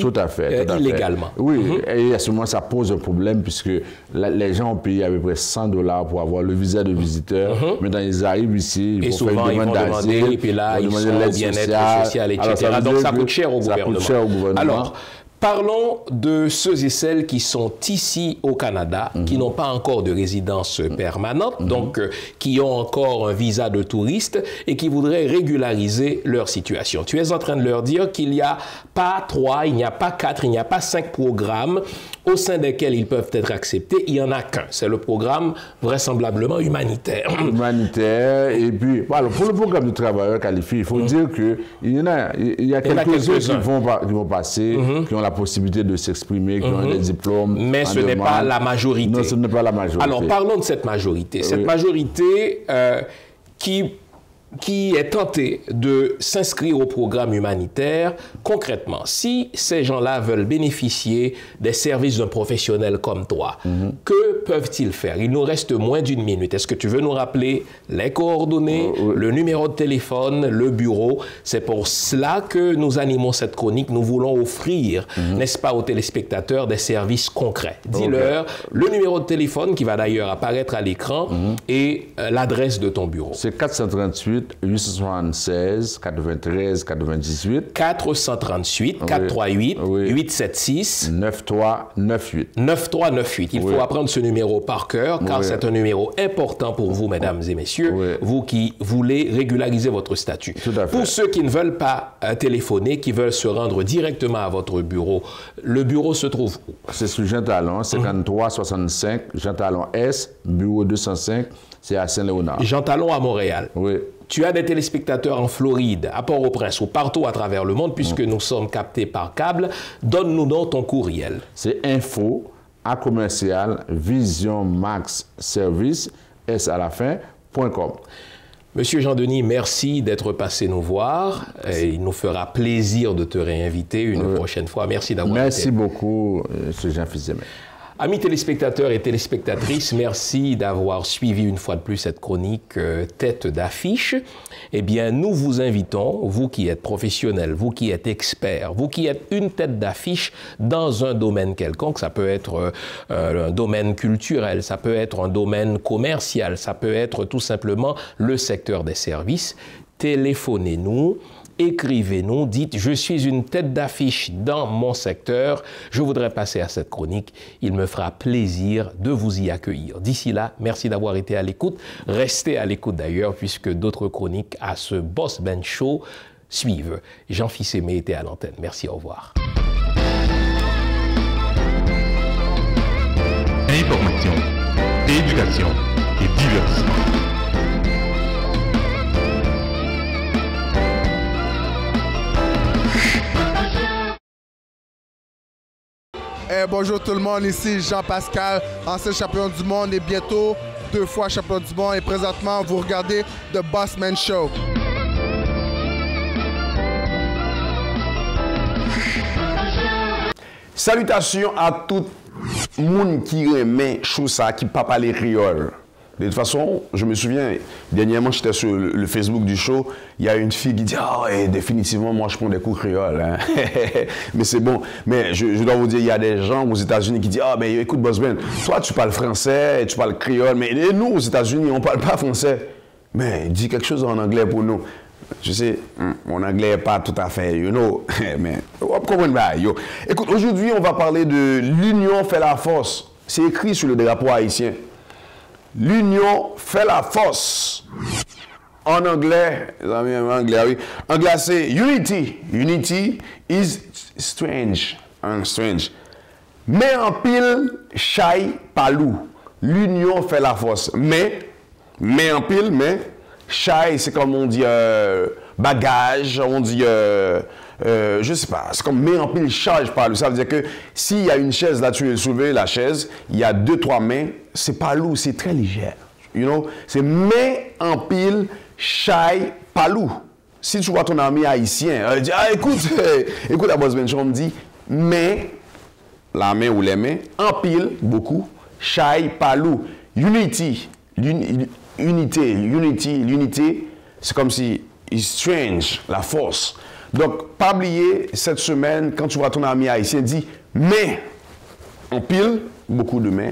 illégalement. Oui, et à ce moment, ça pose un problème puisque les gens ont payé à peu près $100 pour avoir le visa de visiteur. Maintenant, ils arrivent ici, ils vont faire une demande d'asile, et puis là, ils sont au bien-être social, etc. Donc, ça coûte cher au gouvernement. Alors, parlons de ceux et celles qui sont ici au Canada, qui n'ont pas encore de résidence permanente, donc qui ont encore un visa de touriste et qui voudraient régulariser leur situation. Tu es en train de leur dire qu'il n'y a pas 3, il n'y a pas 4, il n'y a pas 5 programmes au sein desquels ils peuvent être acceptés. Il n'y en a qu'un. C'est le programme vraisemblablement humanitaire. Humanitaire. Et puis, voilà, pour le programme de travailleurs qualifiés, il faut dire qu'il y a quelques-uns qui vont passer, qui ont la possibilité de s'exprimer, qui ont des diplômes. Mais ce n'est pas la majorité. Non, ce n'est pas la majorité. Alors, parlons de cette majorité. Cette majorité qui est tentée de s'inscrire au programme humanitaire. Concrètement, si ces gens-là veulent bénéficier des services d'un professionnel comme toi, que peuvent-ils faire? Il nous reste moins d'une minute. Est-ce que tu veux nous rappeler les coordonnées, le numéro de téléphone, le bureau? C'est pour cela que nous animons cette chronique. Nous voulons offrir, n'est-ce pas, aux téléspectateurs des services concrets. Dis-leur le numéro de téléphone qui va d'ailleurs apparaître à l'écran et l'adresse de ton bureau. C'est 438 876 93 98. 438 438 876 9398. 9398. Il faut apprendre ce numéro par cœur car c'est un numéro important pour vous, mesdames et messieurs, vous qui voulez régulariser votre statut. Pour ceux qui ne veulent pas téléphoner, qui veulent se rendre directement à votre bureau, le bureau se trouve où? C'est sur Jean Talon, 5365, Jean Talon S, bureau 205, c'est à Saint-Léonard. Jean Talon à Montréal. Oui. Tu as des téléspectateurs en Floride, à Port-au-Prince ou partout à travers le monde, puisque nous sommes captés par câble. Donne-nous donc ton courriel. C'est info@visionmaxservice, S à la fin, .com. Monsieur Jean-Denis, merci d'être passé nous voir. Il nous fera plaisir de te réinviter une prochaine fois. Merci d'avoir été. Merci beaucoup, M. Jean Fils-Aimé. Amis téléspectateurs et téléspectatrices, merci d'avoir suivi une fois de plus cette chronique tête d'affiche. Eh bien, nous vous invitons, vous qui êtes professionnels, vous qui êtes experts, vous qui êtes une tête d'affiche dans un domaine quelconque, ça peut être un domaine culturel, ça peut être un domaine commercial, ça peut être tout simplement le secteur des services, téléphonez-nous. Écrivez-nous, dites « Je suis une tête d'affiche dans mon secteur, je voudrais passer à cette chronique. Il me fera plaisir de vous y accueillir. » D'ici là, merci d'avoir été à l'écoute. Restez à l'écoute d'ailleurs, puisque d'autres chroniques à ce Boss Ben Show suivent. Jean Fils-Aimé était à l'antenne. Merci, au revoir. Information, éducation et divertissement. Bonjour tout le monde, ici Jean-Pascal, ancien champion du monde et bientôt 2 fois champion du monde. Et présentement, vous regardez The Boss Man Show. Salutations à tout le monde qui remet Choussa, qui ne parle pas les créoles. De toute façon, je me souviens, dernièrement, j'étais sur le Facebook du show, il y a une fille qui dit « Ah, définitivement, moi, je prends des coups créoles. Hein. » Mais c'est bon. Mais je dois vous dire, il y a des gens aux États-Unis qui disent « Ah, ben écoute, Boss Ben, toi, tu parles français, tu parles créole, mais nous, aux États-Unis, on ne parle pas français. Mais dis quelque chose en anglais pour nous. » Je sais, mon anglais n'est pas tout à fait, you know, mais on comprend pas, yo. Écoute, aujourd'hui, on va parler de « L'union fait la force ». C'est écrit sur le drapeau haïtien. L'union fait la force. En anglais, les amis, en anglais, oui. En anglais, c'est unity. Unity is strange. Strange. Mais en pile, chai palou. L'union fait la force. Mais en pile, mais, chai, c'est comme on dit bagage, on dit, je sais pas, c'est comme mais en pile, chai palou. Ça veut dire que s'il y a une chaise là, tu veux soulever la chaise, il y a 2-3 mains, c'est palou, c'est très léger. You know? C'est mais en pile, chai palou. Si tu vois ton ami haïtien, il dit, ah, écoute, écoute la Boss Ben Show, on me dit, mais, la main ou les mains, en pile, beaucoup, chai palou. Unity, l'unité, c'est comme si, is strange, la force. Donc, pas oublier, cette semaine, quand tu vois ton ami haïtien, dis, mais, en pile, beaucoup de mains,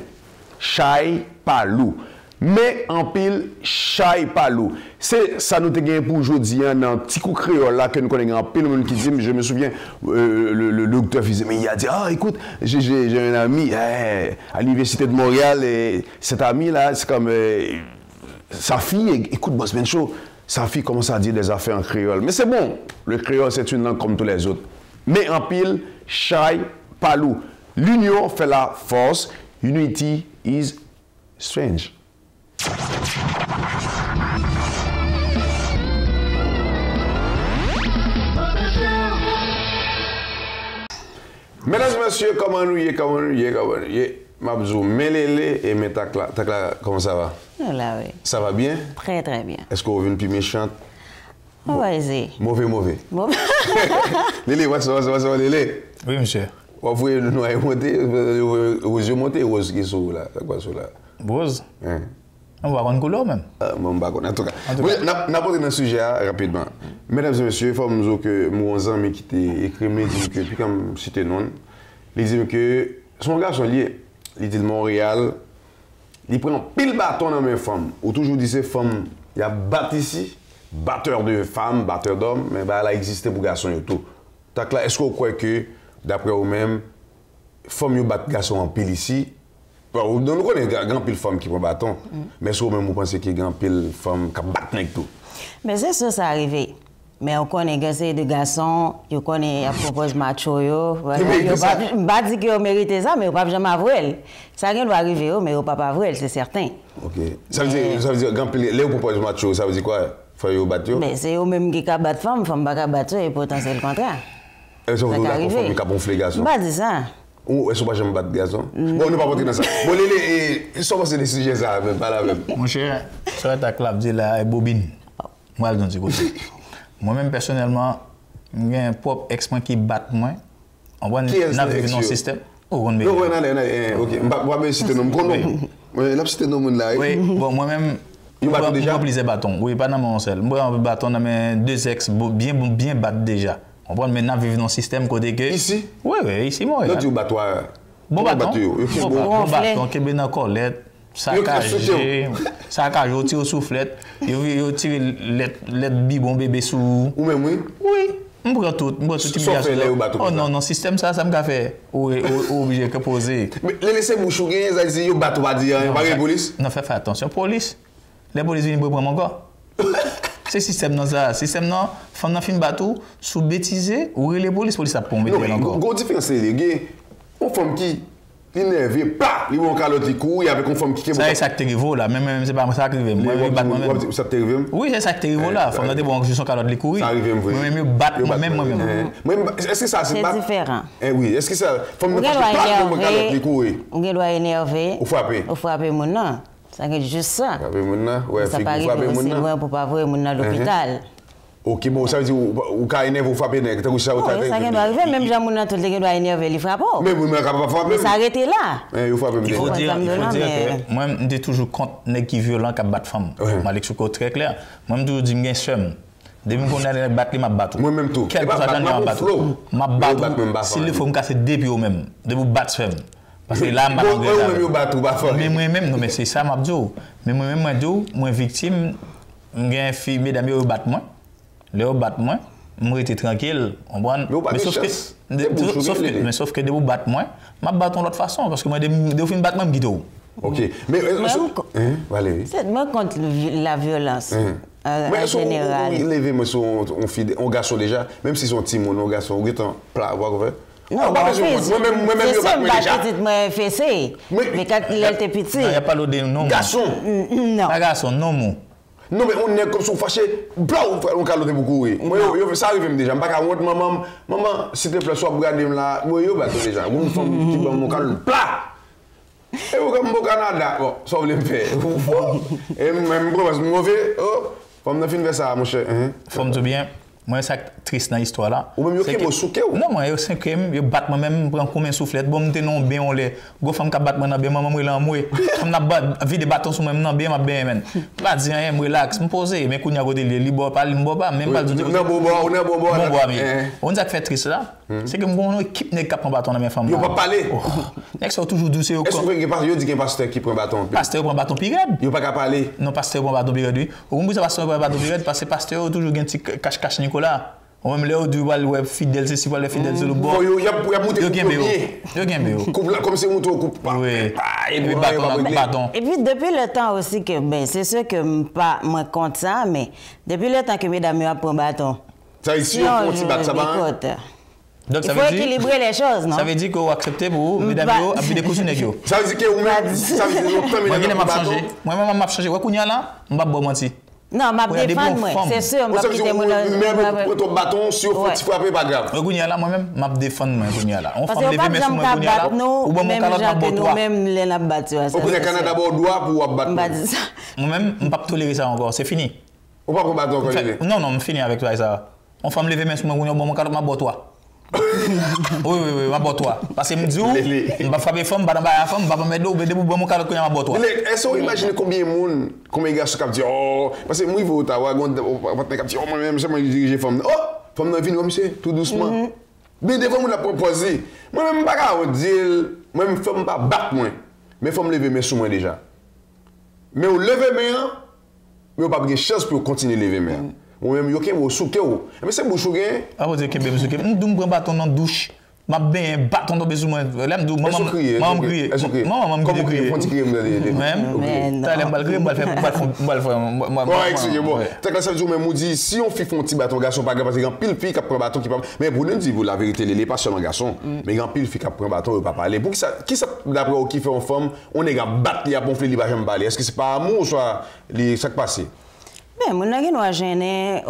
chai palou. Mais en pile, chai palou. C'est ça nous te gagné pour aujourd'hui dans un petit coup créole là que nous connaissons en pile, monde qui dit, je me souviens, le docteur Fils, mais il a dit, ah écoute, j'ai un ami à l'université de Montréal et cet ami là, c'est comme sa fille, écoute Boss Ben Show, sa fille commence à dire des affaires en créole. Mais c'est bon, le créole c'est une langue comme tous les autres. Mais en pile, chai palou. L'union fait la force, unity is strange. Mesdames et messieurs, comment nous y est, Mabzou, Melele et Metakla. Takla, comment ça va? Là, oui. Ça va bien? Très, très bien. Est-ce qu'on veut une plus méchante? On va essayer. Mauvais. Lélé, what's Lélé? Oui, monsieur. Vous voyez nous monter, aux yeux montés, rose qui sont là. C'est quoi ça là? Rose? Hein? On va avoir une couleur même. En tout cas, n'importe quel sujet rapidement. Mesdames et messieurs, il faut nous dire que mon ami qui t'a écrit, il dit que, puis comme cité non, il dit que son garçon lié, il dit de Montréal, il prend pile bâton dans mes femmes. Ou toujours dit ces femmes, il y a battu ici, batteur de femmes, batteur d'hommes, mais bah, elle a existé pour garçons et tout. Est-ce que vous croyez que, d'après vous-même, femmes qui battent garçons en pile ici? Nous connaissons grand pile femmes qui prennent bâton, mais est-ce que vous-même vous pensez qu'il y a grand pile femmes qui battent avec tout? Mais c'est ça, ça arrive. Mais on connaît des garçons, on connaît à propos de macho, on ne pas dire qu'ils méritent ça, mais on ne peut jamais avouer. Ça doit arriver, mais on ne peut pas avouer, c'est certain. Ok. Ça veut dire grand pile, les propos de macho, ça veut dire quoi? Faut y battre? Mais c'est eux-mêmes qui battent femmes, femmes ne battent et pourtant c'est le contraire. Est-ce que vous avez femmes qui ont gonflé garçons? Je ne pas dire ça. Ou est-ce qu'on va jamais battre des garçons? Bon, on ne va pas rentrer dans ça. Bon, ils sont passés des sujets, ça, même pas la même. Mon cher, ça va être à clap, dire la bobine. Moi, je dis côté. Moi-même, personnellement, j'ai un propre ex-man qui bat moi. On voit dans le système. Oh, on Non, ok. Je vais citer nom. Oui, là, citer nom là. Oui, bon, moi-même, je vais plaisir bâton. Oui, pas dans mon seul. Moi, un bâton dans mes deux ex, bien battre déjà. On prend maintenant vivre dans un système côté que. Ici? Oui, ici, moi. Là, tu bâton. Bon bâton. Bon bâton, qui est bien en colette. Saccagé, au tir au soufflette, il tire les bibon bébé sous. Ou même oui? Oui. On prend tout. Oh non, système ça me fait. Obligé de poser. Mais laissez bouchou gagner, ça dit yo bateau pas dire, pas la police. Non, fais attention, police. Les policiers viennent prendre mon corps. C'est système non ça, système non, femme dans film bateau, sous bêtiser ou les police a pompé encore. Gros différence les gars. On femme qui énervé, pas, ils vont calotte les coups, il y avait une femme qui ça ça qui t'arrive là, même c'est pas ça qui arrive. Moi même ça t'arrive. Oui, c'est ça qui t'arrive là, femme dans des bons je sont calotte les coups. Ça arrive moi même battre moi-même. Est-ce que ça c'est différent. Oui, est-ce que ça femme pas calotte les coups. On doit énerver. Ou frapper. Ou frapper mon non. Ça c'est juste ça. Frapper mon non, ouais, ça pas frapper mon non pour pas voir mon à l'hôpital. Ok, bon, ça veut dire ou quand énervé vous frappez nèg, ça ça doit arriver même jamais mon tout les doit énerver, il frappe. Mais vous ne pas frapper. Ça arrêter là. Il faut dire que moi je toujours contre nèg qui violent qui battre femme. Malik Souko très clair. Moi je toujours dis me chum. Depuis qu'on a battre m'a battre. Moi même tout. Quel pourcentage m'a battre. M'a battre. S'il faut me casser deux pieds au même, de vous battre femme. Parce que là m'a mais moi-même non mais c'est ça m'a dit. Mais moi-même moi dit moi victime une fille mesdames yo battre moi. Les battre moi, moi j'étais tranquille, on mais sauf que de vous battre moi, m'a battre de l'autre façon parce que moi de fin battre moi me guido. OK. Mais Valérie. C'est moi contre la violence. En général. Mais lever moi on garçon déjà, même si son petit mon garçon, on est plat voir quoi. Non, moi-même, c'est ça, moi fessé. Mais quand il était petit. Il n'y a pas l'eau de non. Garçon. Non. Pas garçon, non. Non, mais on est comme ça fâché. Blanc, on calote beaucoup. Moi, ça arrive déjà. Je ne sais pas maman, s'il te plaît, soit pour regarder là. Moi, je vais déjà. Vous me faites qui va mon calote plat. Et vous comme au Canada, bon, ça vous le faire. Et même si je mauvais, faut me faire ça, mon cher. Faut me bien. Moi, c'est triste dans l'histoire là. Ou même yo qui me souke ou? Non, moi, yo 5e, yo bat moi-même, prend combien soufflette, bon, m'te non bien on les. Go femme qui bat moi dans bien, maman moi là moi. Femme n'a bat vide bâton sur moi dans bien, m'a bien men. Pas dire rien, relax, me poser, mais kounya côté libre pas, libre pas, même pas dire. On a bon. On ça fait triste là. C'est que mon équipe n'est capable bâton dans mes femmes. Yo pas parler. Next sont toujours douce au corps. Est-ce que yo dit que pasteur qui prend bâton? Pasteur prend bâton pirate. Yo pas capable parler. Non, pasteur prend bâton pirate oui. Ou comme ça pasteur prend bâton pirate parce que pasteur toujours un petit cache Nicolas. On même là du web fidèle c'est si les fidèles sur le bord. Yo y a monté coupe comme c'est monté coupe pas. Oui. Et puis bâton. Et puis depuis le temps aussi que ben c'est sûr que pas moi compte ça mais depuis le temps que mesdames yo prend bâton. Ça ici on petit bâton ça va. Donc ça veut dire il faut équilibrer les choses non. Ça veut dire que vous acceptez pour mesdames yo habiter cousin nèg yo. Ça veut dire que vous même ça veut dire que mesdames m'a changé. Moi même m'a changé. Ouais kounya là, m'pa bon menti. Non, m'a défendre moi, c'est sûr, m'a quitter mon même ton bâton si on faut frapper pas grave. Kounya là moi même m'a défendre moi kounya là. On femme lever mais sur moi kounya là. Ou bon mon calotte m'a battu. Nous même les n'a battu ça. Au Canada d'abord doigt pour battre. Moi même m'pas tolérer ça encore, c'est fini. Ou pas pour battre encore. Non, me fini avec toi ça. On femme lever mais sur moi kounya bon mon calotte m'a battu. Oui, ma botoa. Parce que me dit, on va frapper femme, pas dans la femme, va pas mettre l'eau, mais de bon calotte que ma botoa. Est-ce que vous imaginez combien de monde, combien de gars qui disent, oh, parce que moi, il faut Ottawa, on va dire, oh, moi-même, c'est moi qui dirige femme. Oh, femme dans la vie, monsieur, tout doucement. Mais des fois, on l'a proposé. Moi-même, je ne vais pas dire, moi-même, femme ne pas battre moi, mais femme lever mes sous moi déjà. Mais on leve mes mains, mais on n'a pas de chance pour continuer à lever mes mains. Ou même yo ken souke ou mais c'est bouchou gen ah vous dire que me souke m'dou prend bâton dans douche m'a ben bâton tomber sur moi là m'dou maman crier maman crier même t'as l'air mal crier mal faire excusez-moi t'as que ça dit même nous dit si on fait un petit bâton garçon pas parce que grand pile fille qui prend bâton qui pas mais pour nous dire la vérité les pas seulement garçon mais grand pile fille qui prend bâton pas parler pour qui ça d'après qui fait en femme on est gars battre il a bon il va jamais parler est-ce que c'est pas amour soit les ça qui passe. Ben, mon nèg nous gêné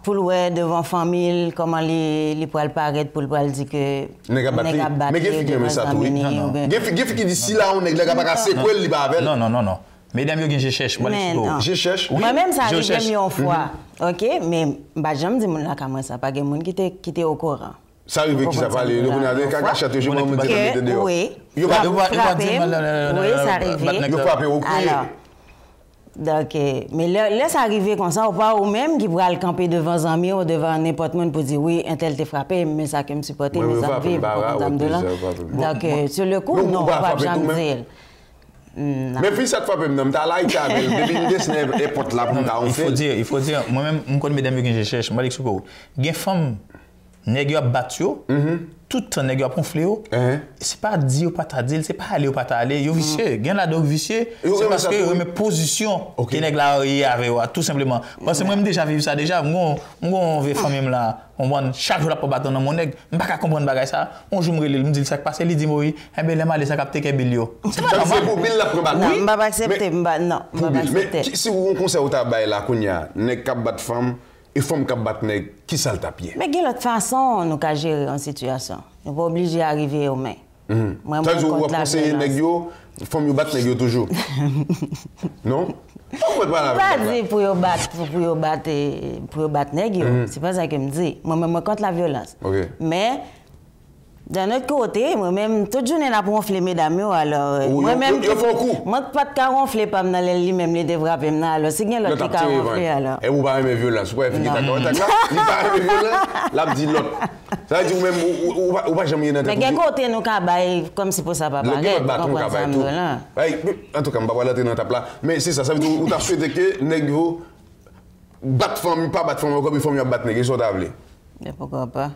pour le devant famille comment les pour paraître pour dire que nèg battre mais qui fait ça tout non qui dit si là on nèg pas casser quoi il va avec non mesdames yo je cherche moi je cherche moi même ça arrive une fois OK mais bah j'aime dire mon là comment ça pas gen monde qui était au courant Ça arrive qui ça parle, le connaît caca château je me mettre dehors. Oui. Yo pas frapper. Oui, ça arrive. yo frapper au pied. Alors. Donc, mais là, ça arrive comme ça, ou pas, ou même qui pourra le camper devant un ami ou devant n'importe qui pour dire oui, un tel t'est frappé, mais ça qui me supporte, mes amis, donc, sur le coup, non, on va pas jamais dire. Mais puis ça te frappe même, t'as là, t'as des potes là pour t'en il faut dire, moi-même, je connais mesdames que je cherche, je vais l'expliquer. Il y a des femmes, nèg yo battu, tout le temps nèg yo prend fléau. C'est pas dire ou pas ta dire, c'est pas aller ou pas ta aller, yo vicieux, gain la donc vicieux, c'est parce que yo met position que nèg la y avait tout simplement. Parce que moi même déjà vécu ça déjà, moi on veut femme même là, on voit chaque jour la pas battre dans mon nèg, me pas comprendre bagay ça. On joue me dit ça passe, il dit moi oui, eh ben les mal ça capter que bilio. C'est pour bill la prend non, on va accepter, non, on va accepter. Mais si vous conseil ou ta bail là kounya, nèg k'ap bat femme et femme qui bat nèg qui sale ta pied. Mais il y a l'autre façon nous ka gérer en situation. Nous pas obligé d'arriver aux mains. Moi vous conseiller nèg yo, femme yo bat nèg yo toujours. Non? Pas dire pour yo battre nèg yo, c'est pas ça que me dit. Moi contre la violence. Mais d'un autre côté, moi-même, toute journée, on a ronflé mesdames, alors, moi-même, moi, pas de ronfler, pas dans les même les développés, alors, c'est bien l'autre qui a ronflé, alors. Et vous pas aimer violence, vous pouvez finir d'accord, il pas aimer violence, là, dit l'autre. Ça veut dire, vous-même, vous pas jamais y entrer. Mais quel côté nous cabaye, comme si pour ça, pas pareil, comprendre ça, en tout cas, je ne vais pas l'entrer dans ta place, mais c'est ça, ça veut dire, vous avez souhaité que, nègre, battre femme, pas battre femme, comme il faut mieux battre nègre, ils sont d'ablés. Mais pourquoi pas?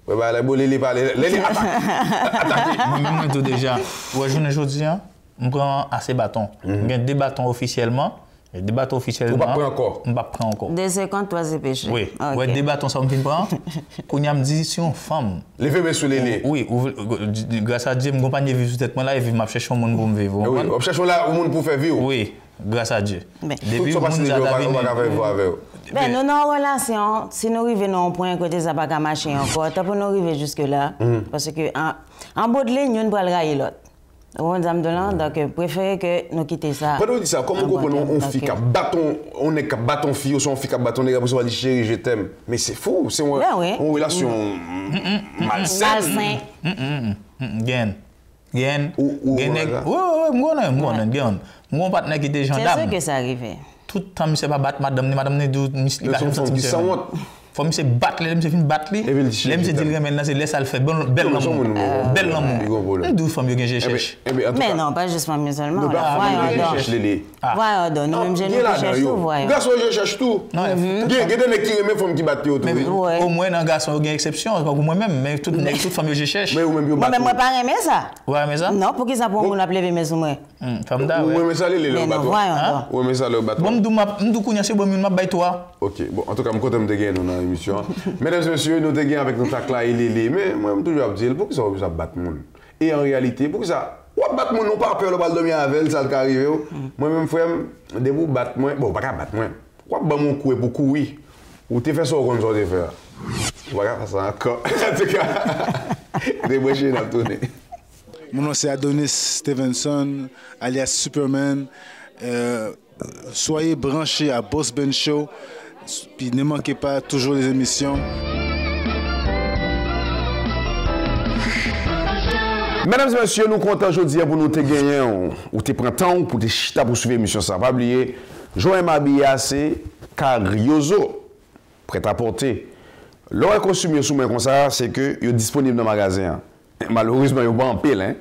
Ouais, bah, les attaquer. Moi, déjà, aujourd'hui, je prends assez bâtons. Je des bâtons officiellement. Des bâtons officiellement. On va prendre encore. On va prendre encore. Des 53 c'est péché. Oui. Ouais, des bâtons, ça me fait prendre. Quand on me dit, si on femme. Les femmes sur les lits. Oui, grâce à Dieu, je ne pas vivre sur cette là et je cherche un monde pour me vivre. Oui, on cherche là un monde pour faire vivre. Oui, grâce à Dieu. Depuis, on va faire avec vous. Ben, nous, dans la relation, si nous arrivons à un point côté ça va pas marcher encore, tant pour nous arriver jusque-là, parce que en bout de ligne, nous ne pouvons pas railler l'autre. Donc, préférez que nous quittions ça. Quand on dit ça, comment on comprend on fait qu'à bâton, on est qu'à bâton fille, on fait qu'à bâton, on va dire chérie, je t'aime. Mais c'est fou, c'est une relation malsaine. Gain. Mon partenaire qui était gendarme. C'est sûr que ça arrivait. Tout le temps, je ne sais pas battre madame, il va faire faut me se battre, je fin battre lui. L'aime se dire maintenant c'est laisse le faire bel l'amour. D'où femme que je cherche. Mais non, pas juste femme seulement. Voyons donc, nous même je cherche tout, voyons. Garçon je cherche tout. Non, il y a des qui même femme qui battent autour. Au moins dans garçon il y a exception, pas pour moi même, mais toute femme que je cherche. Mais moi pas aimer ça. Ouais, mais ça. Non, pour qui ça pour nous l'appeler mais sous moi. Femme da. Ouais, mais ça le bateau. Ouais, mais ça le bateau. Bon m'dou kounya c'est bon m'a bay toi. OK, bon en tout cas me content de gagner dans l'émission. Mesdames et messieurs, nous te gagnons avec notre là et Lili, mais moi je toujours dire pourquoi ça battre monde. Et en réalité, pourquoi ça ou battre monde non pas peur le bal dormir avec ça qui arrive. Moi même frère, de vous battre moi, bon pas battre moi. Ou ba mon coup pour courir. Ou te fait ça comme ça te faire. On va faire ça encore. En tout cas, déboucher dans tourner. Mon nom c'est Adonis Stevenson, alias Superman. Soyez branchés à Boss Ben Show. Puis ne manquez pas toujours les émissions. Mesdames et messieurs, nous comptons aujourd'hui pour nous te gagner ou te prendre temps pour te chita pour suivre l'émission. Ça va pas oublier. Joël Mabia, c'est Cariozo, prêt à porter. L'heure consommé sous main comme ça, c'est que il est disponible dans le magasin. Malheureusement, il n'est pas en pile, hein,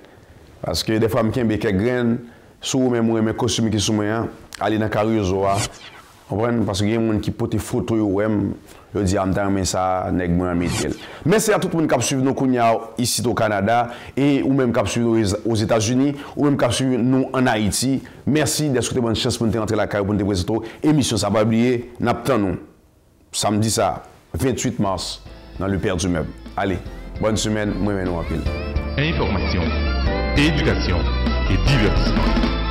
parce que des fois, je suis quelques graines, sous même mes costumes qui sont main, aller dans Cariozo. Parce qu'il y a des gens qui portent des photos, ils disent que ça, merci à tout le monde qui suit nous ici au Canada, et ou même qui suit aux États-Unis, ou même qui suit nous en Haïti. Merci d'être bonne chance pour nous entrer la carrière pour nous présenter l'émission. Ça va oublier, nous samedi ça, 28 mars, dans le Père du Meuble. Allez, bonne semaine, moi, nous en pile. Information, éducation et divertissement.